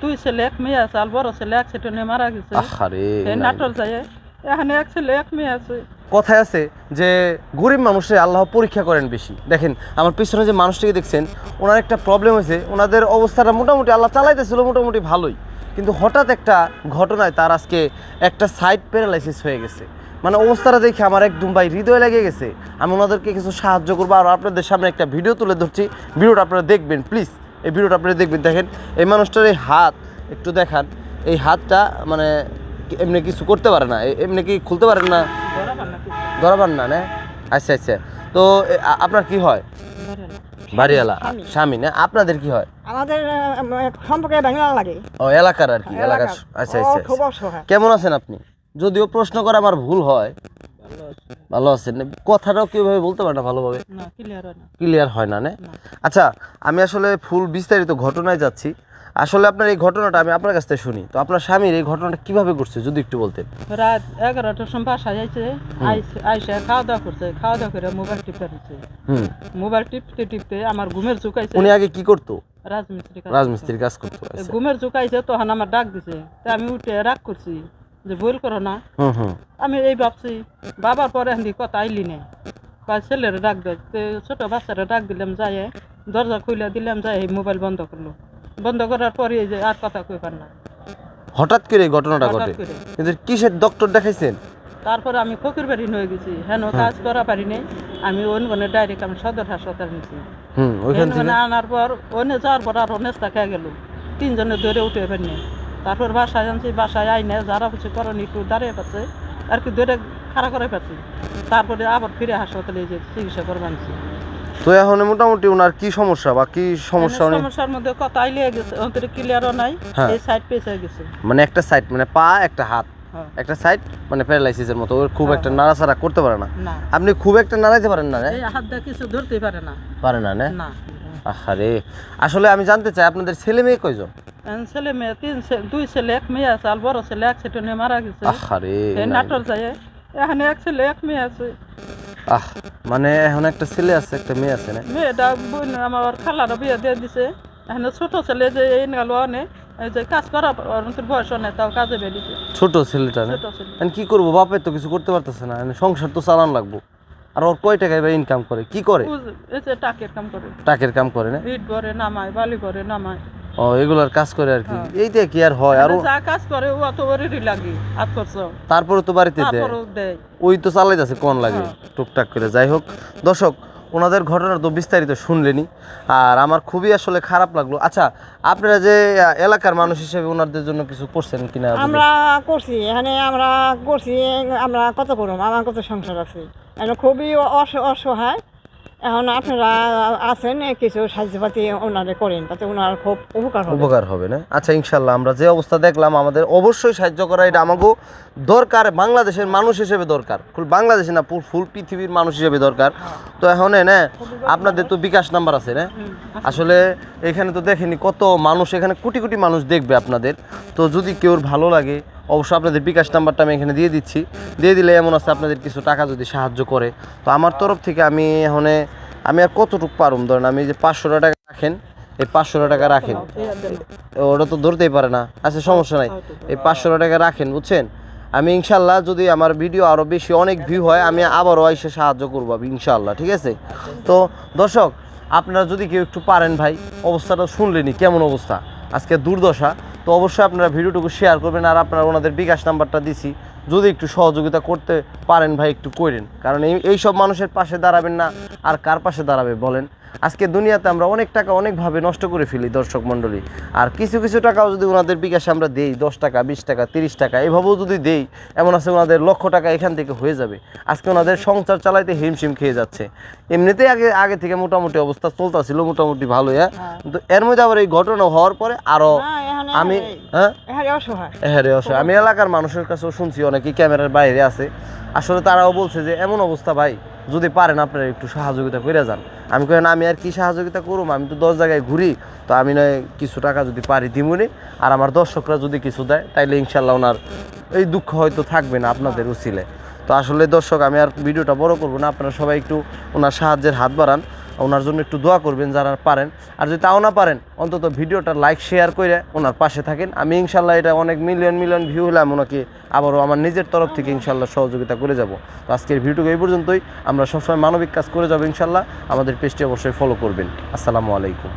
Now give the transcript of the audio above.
দুই ছেলে এক মেয়ে আছে, আর বড় ছেলে অ্যাক্সিডেন্টে মারা গেছে। আহারে এই নাটোর যায়, এখানে এক ছেলে এক মেয়ে আছে। কথায় আছে যে গরিব মানুষের আল্লাহ পরীক্ষা করেন বেশি। দেখেন আমার পিছনে যে মানুষটিকে দেখছেন, ওনার একটা প্রবলেম হয়েছে, ওনাদের অবস্থাটা মোটামুটি আল্লাহ চালাইতেছিল মোটামুটি ভালোই, কিন্তু হঠাৎ একটা ঘটনায় তার আজকে একটা সাইড প্যারালাইসিস হয়ে গেছে। মানে অবস্থাটা দেখে আমার একদম ভাই হৃদয় লেগে গেছে। আমি ওনাদেরকে কিছু সাহায্য করবো, আর আপনাদের সামনে একটা ভিডিও তুলে ধরছি, ভিডিওটা আপনারা দেখবেন প্লিজ, এই ভিডিওটা আপনারা দেখবেন। দেখেন এই মানুষটার এই হাত একটু দেখান, এই হাতটা মানে এমনি কিছু করতে পারে না, এমনি কি খুলতে পারেন না, ধরাবার না না। আচ্ছা আচ্ছা, তো আপনার কি হয়? বাড়িওয়ালা স্বামী না? আপনাদের কি হয়? আমাদের সম্পর্কে বাংলা লাগে। ও এলাকার আর কি, এলাকার। আচ্ছা আচ্ছা, কেমন আছেন আপনি? যদিও প্রশ্ন করা আমার ভুল হয়, ভালো আছেন? কথাটাও কিভাবে বলতে পারে না ভালোভাবে, ক্লিয়ার হয় না। আচ্ছা, আমি আসলে ফুল বিস্তারিত ঘটনায় যাচ্ছি। আসলে আপনার এই ঘটনাটা আমি আপনার কাছ থেকে শুনি, তো আপনার স্বামীর এই ঘটনাটা কিভাবে করছে যদি একটু বলতেন। রাত 11টার সময় বাসায় আইসে খাওয়া দাওয়া করছে, খাওয়া দাওয়া করে মোবাইল টিপতে দিচ্ছে। মোবাইল টিপতে টিপতে আমার ঘুমের চুকাইছে। উনি আগে কি করতো? রাজমিস্ত্রি কাজ করতো। ঘুমের চুকাইছে, তখন আমার ডাক দিছে, তা আমি উঠে রাগ করছি যে ভুল করো না। আমি এই ভাবছি, বাবার পরে হিন্দি কথা আইলি না, বা ছেলেরা ডাক দেয়, ছোট বাচ্চারা ডাক দিলাম, যায় দরজা খুলে দিলাম, যায় মোবাইল বন্ধ করলো। বন্ধ করার পরে যে আর কথা কইবার না। হঠাৎ করে এই ঘটনাটা ঘটে, কিন্তু কিসের ডক্টর দেখাইছেন? তারপরে আমি ফকির বাড়ি হয়ে গেছি, হ্যাঁ কাজ করা পারি নাই। আমি অন্য ডাইরেক্ট আমি সদর হাসপাতাল নিয়েছি। আনার পর অন্য যাওয়ার পর আর নেস্তা খেয়ে গেল, 3 জনে ধরে উঠে ফেলনি। তারপর বাসায় আনছি, বাসায় আইনে যারা কিছু করেন একটু দাঁড়িয়ে পাচ্ছে আর কি, ধরে খাড়া করে পাচ্ছি। তারপরে আবার ফিরে হাসপাতালে যে চিকিৎসা করবো আনছি। তো এখন মোটামুটি ওনার কি সমস্যা বা কি সমস্যা? সমস্যার মধ্যে কথা আইলে গেছে, অন্তরে ক্লিয়ারও নাই, এই সাইড পেছে গেছে। মানে একটা সাইড মানে পা একটা হাত, একটা সাইড মানে প্যারালাইসিসের মতো, ওর খুব একটা নাড়াচাড়া করতে পারে না। আপনি খুব একটা নাড়াইতে পারেন না? এই হাত দিয়ে কিছু ধরতে পারে না। পারে না না? আহারে, আসলে আমি জানতে চাই আপনাদের ছেলে মেয়ে কয়জন? ছেলে মেয়ে 2 ছেলে এক মেয়ে আছে, আর বড় ছেলে অ্যাক্সিডেন্টে মারা গেছে। আহারে, এই নাটোর যায়, এখানে এক ছেলে এক মেয়ে আছে। মানে এখন একটা ছেলে আছে একটা মেয়ে আছে না? মেয়েটা আমার খালারও বিয়ে দিয়ে দিছে। এখানে ছোট ছেলে যে এই গেল অনেক, এই যে কাজ করা বয়স অনেক, তাও কাজে বেরিয়েছে। ছোট ছেলেটা না? কি করবো, বাপের তো কিছু করতে পারতেছে না, সংসার তো চালান লাগবো। আর ওর কয় টাকা এবার ইনকাম করে? কি করে? টাকের কাম করে। টাকের কাম করে না? ইট ভরে নামায়, বালি ভরে নামায়। ও এগুলার কাজ করে আর কি। এইটা কি আর হয়? আর যা কাজ করে ও অত বড়ই লাগে, আত করছ। তারপরে তো বাড়িতে দেয়, ওই তো চালাইতেছে কোন লাগে টুকটাক করে। যাই হোক দর্শক, ওনাদের ঘটনা তো বিস্তারিত শুনলেনি, আর আমার খুবই আসলে খারাপ লাগলো। আচ্ছা, আপনারা যে এলাকার মানুষ হিসেবে ওনাদের জন্য কিছু করছেন কিনা? আমরা করছি, এখানে আমরা করছি। আমরা কত করুম, আমার কত সংসার আছে, এখন খুবই অসহায়। এখন আপনারা আছেন, কিছু সাহায্যপাতি ওনারে করেন, তাতে ওনার খুব উপকার হবে না? আচ্ছা, ইনশাল্লাহ আমরা যে অবস্থা দেখলাম, আমাদের অবশ্যই সাহায্য করা এটা আমাকেও দরকার, বাংলাদেশের মানুষ হিসেবে দরকার, ফুল বাংলাদেশে না ফুল পৃথিবীর মানুষ হিসেবে দরকার। তো এখন না আপনাদের তো বিকাশ নাম্বার আছে না? আসলে এখানে তো দেখেনি কত মানুষ, এখানে কোটি কোটি মানুষ দেখবে আপনাদের। তো যদি কেউ ভালো লাগে অবশ্যই আপনাদের বিকাশ নাম্বারটা আমি এখানে দিয়ে দিচ্ছি, দিয়ে দিলে এমন আছে আপনাদের কিছু টাকা যদি সাহায্য করে, তো আমার তরফ থেকে আমি আমি আর কতটুকু পারুম, ধরেন আমি যে 500 টাকা রাখেন, এই 500 টাকা রাখেন, ওটা তো ধরতেই পারে না। আচ্ছা সমস্যা নাই, এই 500 টাকা রাখেন, বুঝছেন? আমি ইনশাল্লাহ যদি আমার ভিডিও আরও বেশি অনেক ভিউ হয়, আমি আবারও এসে সাহায্য করবো ইনশাল্লাহ, ঠিক আছে? তো দর্শক, আপনারা যদি কেউ একটু পারেন, ভাই অবস্থাটা শুনলেনি কেমন অবস্থা, আজকে দুর্দশা, তো অবশ্যই আপনারা ভিডিওটুকু শেয়ার করবেন। আর আপনারা ওনাদের বিকাশ নাম্বারটা দিছি, যদি একটু সহযোগিতা করতে পারেন ভাই একটু করেন, কারণ এই সব মানুষের পাশে দাঁড়াবেন না আর কার পাশে দাঁড়াবে বলেন? আজকে দুনিয়াতে আমরা অনেক টাকা অনেকভাবে নষ্ট করে ফেলি দর্শক মণ্ডলী, আর কিছু কিছু টাকাও যদি ওনাদের বিকাশে আমরা দেই, 10 টাকা 20 টাকা 30 টাকা এভাবেও যদি দেই, এমন আছে ওনাদের লক্ষ টাকা এখান থেকে হয়ে যাবে। আজকে ওনাদের সংসার চালাইতে হিমশিম খেয়ে যাচ্ছে। এমনিতেই আগে থেকে মোটামুটি অবস্থা চলতেছিল মোটামুটি ভালোই, কিন্তু এর মধ্যে আবার এই ঘটনা হওয়ার পরে আরও আমি আমি এলাকার মানুষের কাছেও শুনছি, অনেকেই ক্যামেরার বাইরে আছে, আসলে তারাও বলছে যে এমন অবস্থা ভাই, যদি পারেন আপনারা একটু সহযোগিতা করে যান। আমি কেন আমি আর কি সহযোগিতা করুম, আমি তো 10 জায়গায় ঘুরি, তো আমি নয় কিছু টাকা যদি পারি দিমুনি, আর আমার দর্শকরা যদি কিছু দেয় তাইলে ইনশাল্লাহ ওনার এই দুঃখ হয়তো থাকবে না আপনাদের উচিলে। তো আসলে দর্শক, আমি আর ভিডিওটা বড় করবো না, আপনারা সবাই একটু ওনার সাহায্যের হাত বাড়ান। ওনার জন্য একটু দোয়া করবেন যারা পারেন। আর যদি তাও না পারেন অন্তত ভিডিওটা লাইক শেয়ার করে ওনার পাশে থাকেন। আমি ইনশাল্লাহ এটা অনেক মিলিয়ন ভিউ হলে আমি ওনাকে আবারও আমার নিজের তরফ থেকে ইনশাল্লাহ সহযোগিতা করে যাব। তো আজকের ভিডিওটা এই পর্যন্তই। আমরা সবসময় মানবিক কাজ করে যাবো ইনশাল্লাহ। আমাদের পেজটি অবশ্যই ফলো করবেন। আসসালামু আলাইকুম।